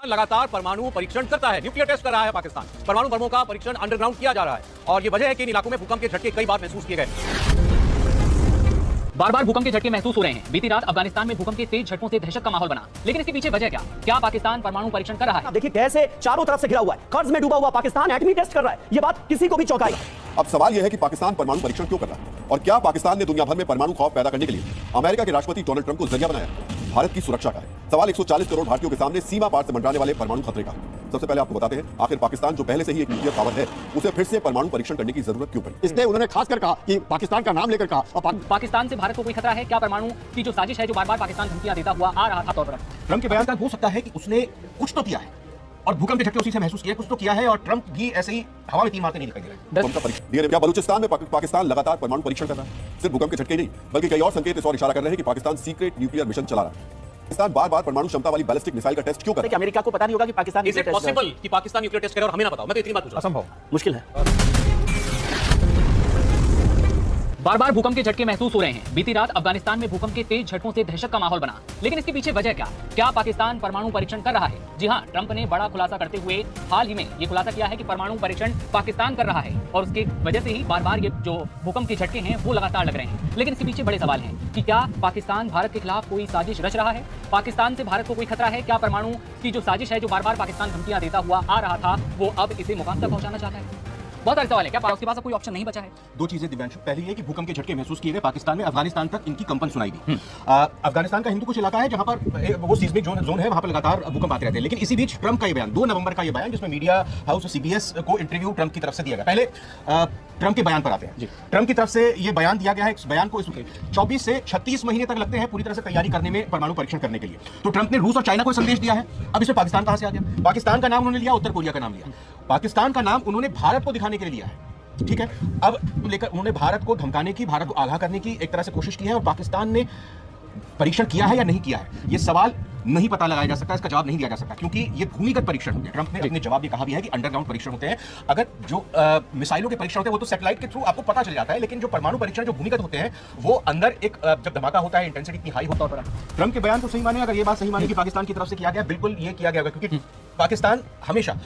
लगातार परमाणु परीक्षण करता है, न्यूक्लियर टेस्ट कर रहा है पाकिस्तान। परमाणु बमों का परीक्षण अंडरग्राउंड किया जा रहा है और ये वजह है कि इन इलाकों में भूकंप के झटके कई बार महसूस किए गए। बार बार भूकंप के झटके महसूस हो रहे हैं। बीती रात अफगानिस्तान में भूकंप के तेज झटकों से दहशत का माहौल बना, लेकिन इसके पीछे वजह क्या पाकिस्तान परमाणु परीक्षण कर रहा है? देखिए कैसे चारों तरफ से घिरा हुआ है, कर्ज में डूबा हुआ पाकिस्तान एटमी टेस्ट कर रहा है। ये बात किसी को भी चौंकाई। अब सवाल यह है कि पाकिस्तान परमाणु परीक्षण क्यों कर रहा है और क्या पाकिस्तान ने दुनिया भर में परमाणु खौफ पैदा करने के लिए अमेरिका के राष्ट्रपति डोनाल्ड ट्रंप को जरिया बनाया? भारत की सुरक्षा का है सवाल 140 करोड़ भारतीयों के सामने सीमा पार से मंडराने वाले परमाणु खतरे का। सबसे पहले आपको बताते हैं आखिर पाकिस्तान जो पहले से ही एक न्यूक्लियर पावर है उसे फिर से परमाणु परीक्षण करने की जरूरत क्यों पड़ी? इसलिए उन्होंने खासकर कहा कि पाकिस्तान का नाम लेकर कहा और पाकिस्तान से भारत को कोई खतरा है? क्या परमाणु की जो साजिश है जो बार बार पाकिस्तान धमकियां देता हुआ आ रहा था तौर पर ट्रंप के बयान का हो सकता है कि उसने कुछ तो किया है और भूकंप के झटके उसी से महसूस किया, कुछ तो किया है और ट्रंप भी ऐसे ही हवा में तीर मारते नहीं दिखाई दे रहे। क्या बलूचिस्तान में पाकिस्तान लगातार परमाणु परीक्षण कर रहा है? सिर्फ भूकंप के झटके नहीं बल्कि कई और संकेत इस ओर इशारा कर रहे हैं कि पाकिस्तान सीक्रेट न्यूक्लियर मिशन चला रहा है। पाकिस्तान बार-बार परमाणु क्षमता वाली बैलिस्टिक मिसाइल का टेस्ट क्यों कर रहा है? अमेरिका को पता नहीं होगा कि पाकिस्तान इज इट पॉसिबल कि पाकिस्तान न्यूक्लियर टेस्ट करे और हमें ना बताओ? मैं तो इतनी बात पूछ रहा हूं। असंभव, मुश्किल है। बार बार भूकंप के झटके महसूस हो रहे हैं। बीती रात अफगानिस्तान में भूकंप के तेज झटकों से दहशत का माहौल बना, लेकिन इसके पीछे वजह क्या पाकिस्तान परमाणु परीक्षण कर रहा है? जी हां, ट्रंप ने बड़ा खुलासा करते हुए हाल ही में ये खुलासा किया है कि परमाणु परीक्षण पाकिस्तान कर रहा है और उसकी वजह से ही बार बार ये जो भूकंप के झटके हैं वो लगातार लग रहे हैं। लेकिन इसके पीछे बड़े सवाल हैं कि क्या पाकिस्तान भारत के खिलाफ कोई साजिश रच रहा है? पाकिस्तान से भारत को कोई खतरा है? क्या परमाणु की जो साजिश है जो बार बार पाकिस्तान धमकियां देता हुआ आ रहा था वो अब इसे मुकाम तक पहुंचाना चाहता है? बहुत सारे सवाल है। क्या उसके पास कोई ऑप्शन नहीं बचा है? दो चीजें दिव्यांशु, पहली है कि भूकंप के झटके महसूस किए गए पाकिस्तान में, अफगानिस्तान तक इनकी कंपन सुनाई दी। अफगानिस्तान का हिंदू कुछ इलाका है जहां पर वो सीस्मिक जोन है, वहां पर लगातार भूकंप आते रहते हैं। लेकिन इसी बीच ट्रंप का ये बयान 2 नवंबर का ये बयान जिसमें मीडिया हाउस सीबीएस को इंटरव्यू ट्रंप की तरफ से दिया गया। पहले ट्रंप के बयान पर आते हैं। ट्रंप की तरफ से ये बयान दिया गया है। इस बयान को 24 से 36 महीने तक लगते हैं पूरी तरह से तैयारी करने में परमाणु परीक्षण करने के लिए। तो ट्रंप ने रूस और चाइना को संदेश दिया है। अब इसमें पाकिस्तान कहां से आ गया? पाकिस्तान का नाम उन्होंने लिया, उत्तर कोरिया का नाम लिया। पाकिस्तान का नाम उन्होंने भारत को दिखाने के लिए लिया है, ठीक है। अब लेकर उन्होंने भारत को धमकाने की, भारत को आगाह करने की एक तरह से कोशिश की है और पाकिस्तान ने परीक्षण किया है या नहीं किया है ये सवाल नहीं पता लगाया जा सकता, इसका जवाब नहीं दिया जा सकता क्योंकि ये भूमिगत परीक्षण होते हैं। ट्रंप ने अपने जवाब में कहा भी है कि अंडरग्राउंड परीक्षण होते हैं। अगर जो मिसाइलों के परीक्षण होते हैं वो तो सैटेलाइट के थ्रू आपको पता चल जाता है, लेकिन जो परमाणु परीक्षण जो भूमिगत होते हैं वो अंदर एक जब धमाका होता है इंटेंसिटी इतनी हाई होता है। ट्रंप के बयान को सही माने, अगर ये बात सही माने कि पाकिस्तान की तरफ से किया गया, बिल्कुल ये किया गया क्योंकि पाकिस्तान हमेशा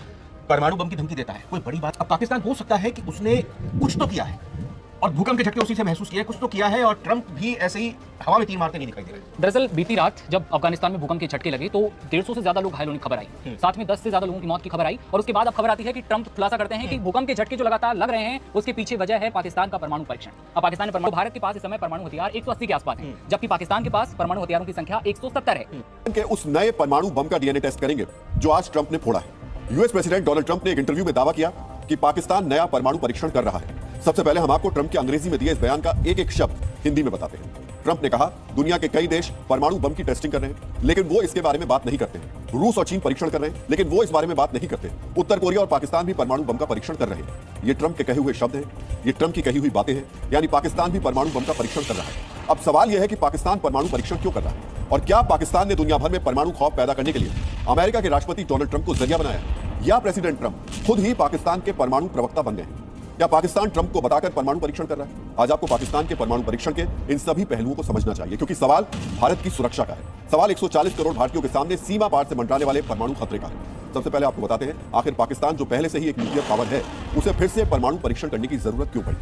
परमाणु बम की धमकी देता है, कोई बड़ी बात। अब पाकिस्तान हो सकता है कि उसने कुछ तो किया है और भूकंप के झटके उसी से महसूस किया है, कुछ तो किया है और ट्रंप भी ऐसे ही हवा में तीर मारते नहीं दिखाई दे रहे। दरअसल बीती रात जब अफगानिस्तान में भूकंप के झटके लगे तो 150 से ज्यादा लोग घायल होने की खबर आई, साथ में 10 से ज्यादा लोगों की मौत की खबर आई और उसके बाद अब खबर आती है कि ट्रंप खुलासा करते हैं कि भूकंप के झटके जो लगातार लग रहे हैं उसके पीछे वजह है पाकिस्तान का परमाणु परीक्षण। अब पाकिस्तान में भारत के पास इस समय परमाणु हथियार 180 के आसपास है, जबकि पाकिस्तान के पास परमाणु हथियारों की संख्या 170 है। उस नए परमाणु बम का डीएनए टेस्ट करेंगे जो आज ट्रंप ने फोड़ा है। यूएस प्रेसिडेंट डोनाल्ड ट्रंप ने एक इंटरव्यू में दावा किया कि पाकिस्तान नया परमाणु परीक्षण कर रहा है। सबसे पहले हम आपको ट्रंप के अंग्रेजी में दिए इस बयान का एक एक शब्द हिंदी में बताते हैं। ट्रंप ने कहा दुनिया के कई देश परमाणु बम की टेस्टिंग कर रहे हैं लेकिन वो इसके बारे में बात नहीं करते हैं। रूस और चीन परीक्षण कर रहे हैं लेकिन वो इस बारे में बात नहीं करते। उत्तर कोरिया और पाकिस्तान भी परमाणु बम का परीक्षण कर रहे हैं। ये ट्रंप के कहे हुए शब्द हैं, ये ट्रंप की कही हुई बातें हैं, यानी पाकिस्तान भी परमाणु बम का परीक्षण कर रहा है। अब सवाल यह है कि पाकिस्तान परमाणु परीक्षण क्यों कर रहा है और क्या पाकिस्तान ने दुनिया भर में परमाणु खौफ पैदा करने के लिए अमेरिका के राष्ट्रपति डोनाल्ड ट्रंप को जरिया बनाया या प्रेसिडेंट ट्रंप खुद ही पाकिस्तान के परमाणु प्रवक्ता बन गए हैं? या पाकिस्तान ट्रंप को बताकर परमाणु परीक्षण कर रहा है? आज आपको पाकिस्तान के परमाणु परीक्षण के इन सभी पहलुओं को समझना चाहिए क्योंकि सवाल भारत की सुरक्षा का है। सवाल 140 करोड़ भारतीयों के सामने सीमा पार से मंडराने वाले परमाणु खतरे का है। सबसे पहले आपको बताते हैं आखिर पाकिस्तान जो पहले से ही एक न्यूक्लियर पावर है उसे फिर से परमाणु परीक्षण करने की जरूरत क्यों पड़ी?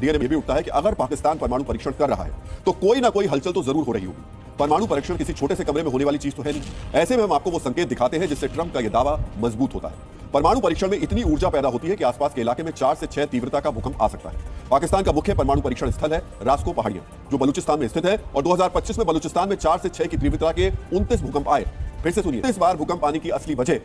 डीएनए में भी उठता है कि अगर पाकिस्तान परमाणु परीक्षण कर रहा है तो कोई ना कोई हलचल तो जरूर हो रही होगी। परमाणु परीक्षण किसी छोटे से कमरे में होने वाली चीज तो है नहीं। ऐसे में हम आपको वो संकेत दिखाते हैं जिससे ट्रंप का यह दावा मजबूत होता है। परमाणु परीक्षण में इतनी ऊर्जा पैदा होती है कि आसपास के इलाके में 4 से 6 तीव्रता का भूकंप आ सकता है। पाकिस्तान का मुख्य परमाणु परीक्षण स्थल है रास्को पहाड़ियां जो बलूचिस्तान में स्थित है और 2025 में बलूचिस्तान में 4 से 6 की तीव्रता के 29 भूकंप आए। फिर से सुनिए, इस बार भूकंप आने की असली वजह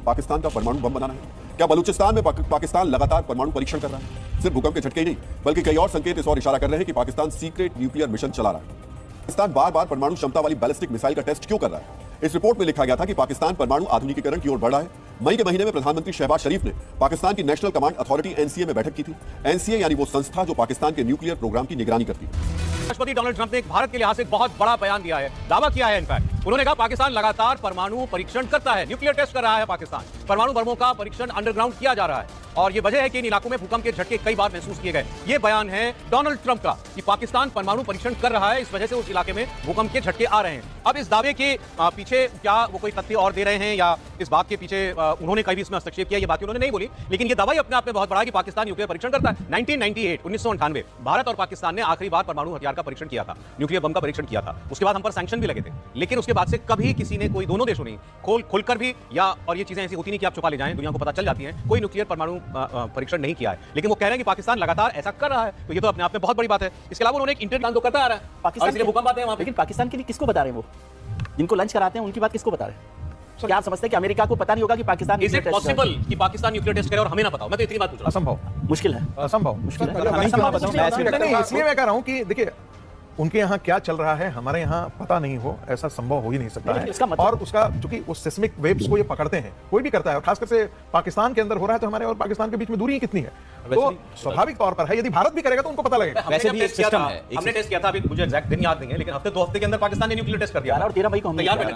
पाकिस्तान का परमाणु बम बनाना है। क्या बलूचिस्तान में पाकिस्तान लगातार परमाणु परीक्षण कर रहा है? सिर्फ भूकंप के झटके ही नहीं बल्कि कई और संकेत इस ओर इशारा कर रहे हैं कि पाकिस्तान सीक्रेट न्यूक्लियर मिशन चला रहा है। पाकिस्तान बार-बार परमाणु क्षमता वाली बैलिस्टिक मिसाइल का टेस्ट क्यों कर रहा है? इस रिपोर्ट में लिखा गया था कि पाकिस्तान परमाणु आधुनिकीकरण की ओर बढ़ रहा है। मई के महीने में प्रधानमंत्री शहबाज शरीफ ने पाकिस्तान की नेशनल कमांड अथॉरिटी एनसीए में बैठक की थी। एनसीए यानी वो संस्था जो पाकिस्तान के न्यूक्लियर प्रोग्राम की निगरानी करती है। राष्ट्रपति डोनाल्ड ट्रंप ने भारत के लिहाज से बहुत बड़ा बयान दिया है, दावा किया है इनफैक्ट उन्होंने कहा पाकिस्तान लगातार परमाणु परीक्षण करता है, न्यूक्लियर टेस्ट कर रहा है पाकिस्तान। परमाणु बमों का परीक्षण अंडरग्राउंड किया जा रहा है और ये वजह है कि इन इलाकों में भूकंप के झटके कई बार महसूस किए गए। ये बयान है डोनाल्ड ट्रंप का कि पाकिस्तान परमाणु परीक्षण कर रहा है, इस वजह से उस इलाके में भूकंप के झटके आ रहे हैं। अब इस दावे के पीछे क्या वो कोई तथ्य और दे रहे हैं या इस बात के पीछे उन्होंने कभी इसमें हस्तक्षेप किया, ये बात उन्होंने नहीं बोली, लेकिन ये दावा ही अपने आप में बहुत बड़ा है कि पाकिस्तान न्यूक्लियर परीक्षण करता है। 1998 भारत और पाकिस्तान ने आखिरी बार परमाणु हथियार का परीक्षण किया था, न्यूक्लियर बम का परीक्षण किया था। उसके बाद हम पर सैंक्शन भी लगे थे, लेकिन उसके बाद से कभी किसी ने, कोई दोनों देशों ने खोलकर भी या, और ये चीजें ऐसी होती नहीं कि आप छुपा ले जाएं, दुनिया को पता चल जाती है, कोई न्यूक्लियर परमाणु परीक्षण नहीं किया है। लेकिन वो कह रहे हैं कि पाकिस्तान लगातार ऐसा कर रहा है, तो ये तो अपने आप में बहुत बड़ी बात है। इसके अलावा उन्होंने एक इंटरव्यू तो करता आ रहा है, पाकिस्तान इसलिए भूकंप आते हैं वहां पे। लेकिन पाकिस्तान के लिए किसको बता रहे हैं? वो जिनको लंच कराते हैं उनकी बात किसको बता रहे हैं? क्या आप समझते हैं कि अमेरिका को पता नहीं होगा कि पाकिस्तान इज इट पॉसिबल कि पाकिस्तान न्यूक्लियर टेस्ट करे और हमें ना पता हो? मैं तो इतनी बात पूछ रहा हूं। असंभव, मुश्किल है, असंभव, मुश्किल है। नहीं, इसलिए मैं कह रहा हूं कि देखिए उनके यहाँ क्या चल रहा है हमारे यहाँ पता नहीं हो, ऐसा संभव हो ही नहीं सकता लेकिन है। इसका मतलब- और उसका चूंकि उस सिस्मिक वेव्स को ये पकड़ते हैं, कोई भी करता है, और खासकर से पाकिस्तान के अंदर हो रहा है, तो हमारे और पाकिस्तान के बीच में दूरी ही कितनी है। तो स्वाभाविक तौर पर है, यदि भारत भी करेगा तो उनको पता लगेगा। वैसे भी एक सिस्टम है, हमने टेस्ट किया था, अभी मुझे एग्जैक्ट दिन याद नहीं है, लेकिन हफ्ते 2 हफ्ते के अंदर पाकिस्तान ने न्यूक्लियर टेस्ट कर दिया 11 और 13 मई को हमने तैयार किया। बैठे